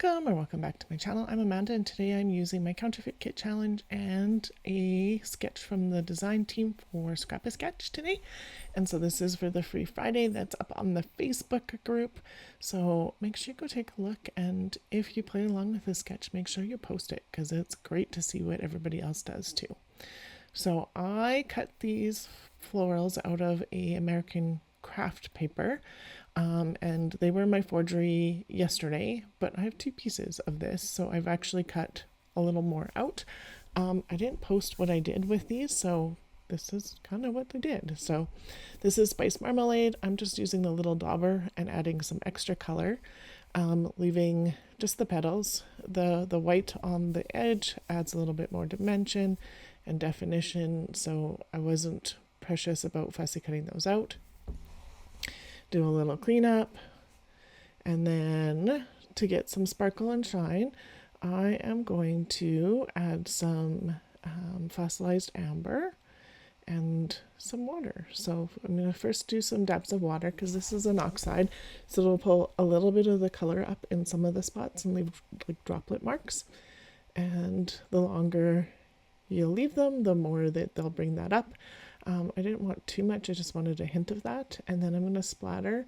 Welcome or welcome back to my channel. I'm Amanda and today I'm using my Counterfeit Kit Challenge and a sketch from the design team for Scrapbooking today. And so this is for the Free Friday that's up on the Facebook group. So make sure you go take a look, and if you play along with this sketch, make sure you post it because it's great to see what everybody else does too. So I cut these florals out of a American craft paper. And they were in my forgery yesterday, but I have two pieces of this, so I've actually cut a little more out. I didn't post what I did with these, so this is kind of what I did. So this is spice marmalade. I'm just using the little dauber and adding some extra color, leaving just the petals. The white on the edge adds a little bit more dimension and definition, so I wasn't precious about fussy cutting those out. Do a little cleanup, and then to get some sparkle and shine, I am going to add some fossilized amber and some water. So I'm going to first do some dabs of water because this is an oxide, so it'll pull a little bit of the color up in some of the spots and leave like droplet marks. And the longer you leave them, the more that they'll bring that up. I didn't want too much, I just wanted a hint of that. And then I'm going to splatter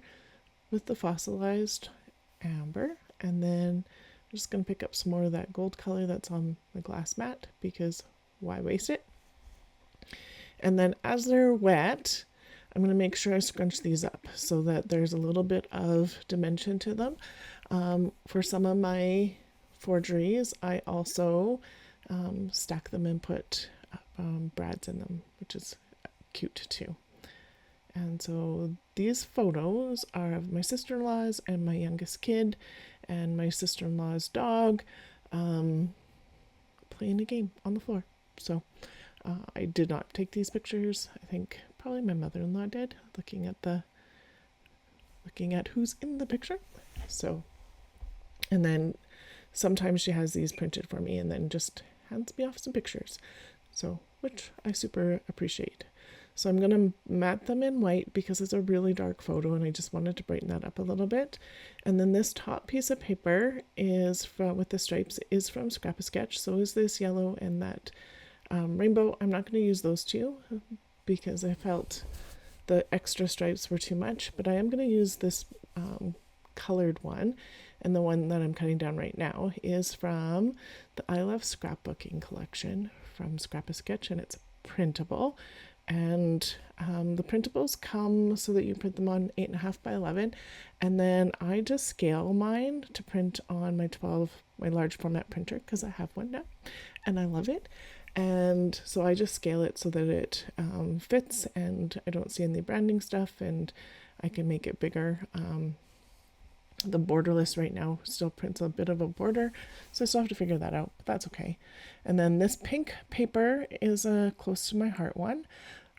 with the fossilized amber, and then I'm just going to pick up some more of that gold color that's on the glass mat because why waste it? And then as they're wet, I'm going to make sure I scrunch these up so that there's a little bit of dimension to them. For some of my forgeries, I also stack them and put brads in them, which is cute too. And so these photos are of my sister-in-law's and my youngest kid and my sister-in-law's dog playing a game on the floor. So I did not take these pictures. I think probably my mother-in-law did, looking at who's in the picture. So, and then sometimes she has these printed for me and then just hands me off some pictures, so which I super appreciate. So I'm going to mat them in white because it's a really dark photo and I just wanted to brighten that up a little bit. And then this top piece of paper is from, with the stripes, is from Scrapbooking. So is this yellow and that rainbow. I'm not going to use those two because I felt the extra stripes were too much, but I am going to use this colored one. And the one that I'm cutting down right now is from the I Love Scrapbooking collection from Scrapbooking, and it's printable. And the printables come so that you print them on 8.5 by 11, and then I just scale mine to print on my large format printer because I have one now and I love it. And so I just scale it so that it fits and I don't see any branding stuff, and I can make it bigger. The borderless right now still prints a bit of a border, so I still have to figure that out, but that's okay. And then this pink paper is a close to my heart one.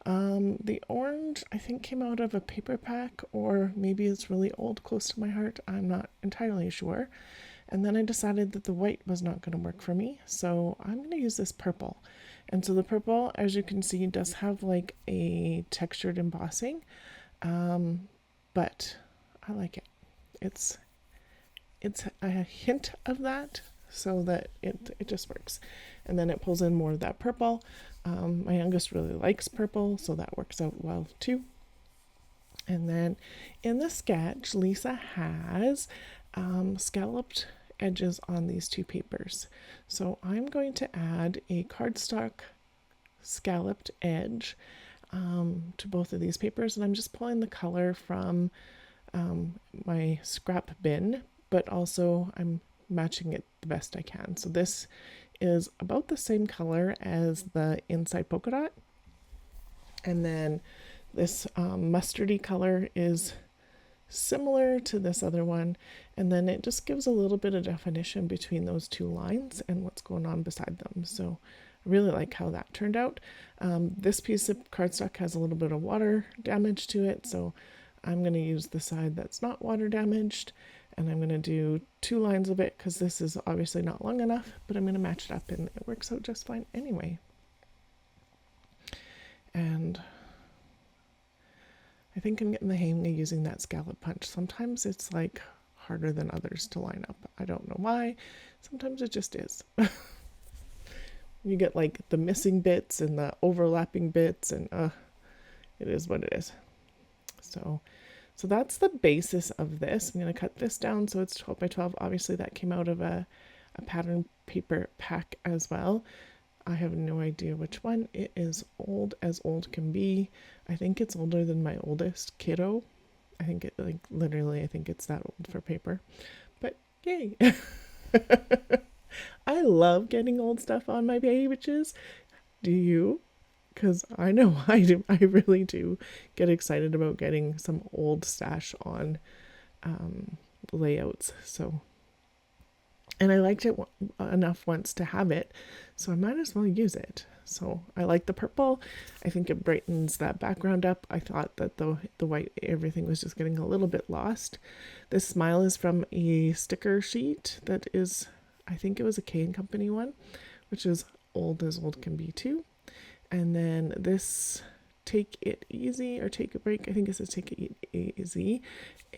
The orange I think came out of a paper pack, or maybe it's really old, close to my heart. I'm not entirely sure. And then I decided that the white was not going to work for me, so I'm going to use this purple. And so the purple, as you can see, does have like a textured embossing, but I like it. It's a hint of that so that it just works. And then it pulls in more of that purple. My youngest really likes purple, so that works out well too. And then in the sketch, Lisa has scalloped edges on these two papers. So I'm going to add a cardstock scalloped edge to both of these papers, and I'm just pulling the color from my scrap bin, but also I'm matching it the best I can. So this is about the same color as the inside polka dot, and then this mustardy color is similar to this other one, and then it just gives a little bit of definition between those two lines and what's going on beside them. So I really like how that turned out. This piece of cardstock has a little bit of water damage to it, so I'm going to use the side that's not water damaged, and I'm going to do 2 lines of it because this is obviously not long enough, but I'm going to match it up and it works out just fine anyway. And I think I'm getting the hang of using that scallop punch. Sometimes it's like harder than others to line up. I don't know why. Sometimes it just is. You get like the missing bits and the overlapping bits, and it is what it is. So that's the basis of this. I'm going to cut this down so it's 12 by 12. Obviously that came out of a pattern paper pack as well. I have no idea which one. It is old as old can be. I think it's older than my oldest kiddo. I think it, like, literally, I think it's that old for paper. But yay. I love getting old stuff on my pages. Do you? Because I know I do. I really do get excited about getting some old stash on layouts. So, and I liked it enough once to have it, so I might as well use it. So I like the purple. I think it brightens that background up. I thought that the white, everything was just getting a little bit lost. This smile is from a sticker sheet that is, I think it was a K & Company one, which is old as old can be too. And then this Take It Easy or Take a Break, I think it says Take It Easy,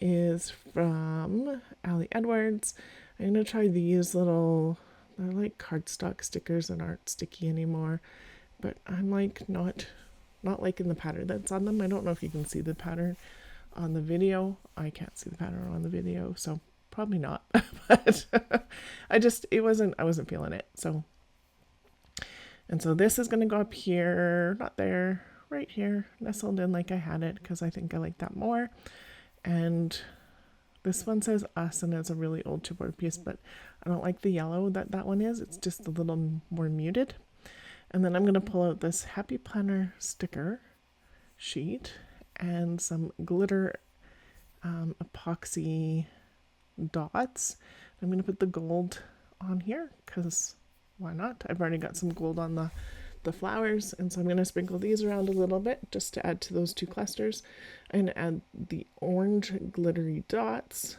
is from Ali Edwards. I'm going to try these little, they're like cardstock stickers that aren't sticky anymore, but I'm like not liking the pattern that's on them. I don't know if you can see the pattern on the video. I can't see the pattern on the video, so probably not. But I wasn't feeling it. So, and so this is going to go up here, not there, right here, nestled in like I had it, because I think I like that more. And this one says Us, and it's a really old chipboard piece, but I don't like the yellow that one is. It's just a little more muted. And then I'm going to pull out this Happy Planner sticker sheet and some glitter epoxy dots. I'm going to put the gold on here because why not? I've already got some gold on the flowers, and so I'm going to sprinkle these around a little bit just to add to those two clusters. I'm going to add the orange glittery dots,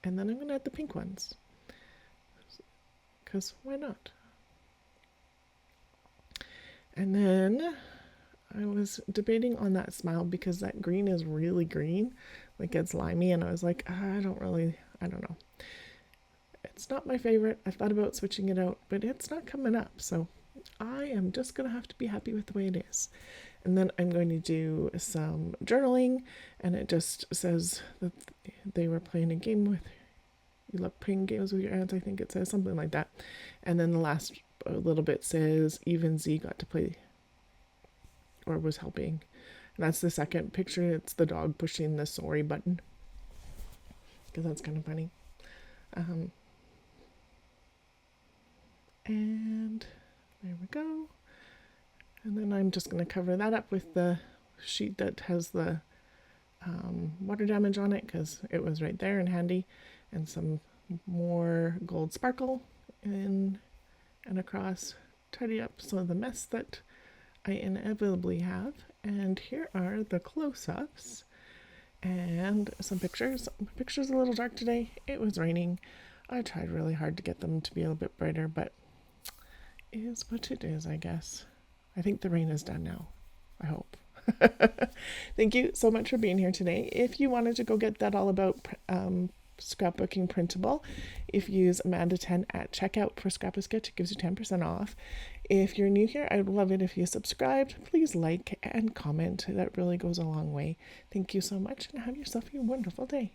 and then I'm going to add the pink ones because why not? And then I was debating on that smile because that green is really green, like it's limey, and I was like, I don't know. It's not my favorite. I thought about switching it out, but it's not coming up, so I am just going to have to be happy with the way it is. And then I'm going to do some journaling, and it just says that they were playing a game with, you love playing games with your aunt, I think it says something like that. And then the last little bit says even Z got to play or was helping. And that's the second picture. It's the dog pushing the sorry button, because that's kind of funny. And there we go. And then I'm just going to cover that up with the sheet that has the water damage on it, because it was right there and handy, and some more gold sparkle in and across, tidy up some of the mess that I inevitably have. And here are the close-ups and some pictures. The picture's a little dark today. It was raining. I tried really hard to get them to be a bit brighter, but it is what it is, I guess. I think the rain is done now. I hope. Thank you so much for being here today. If you wanted to go get that all about scrapbooking printable, if you use Amanda10 at checkout for Scrap a Sketch, it gives you 10% off. If you're new here, I would love it if you subscribed. Please like and comment. That really goes a long way. Thank you so much, and have yourself a wonderful day.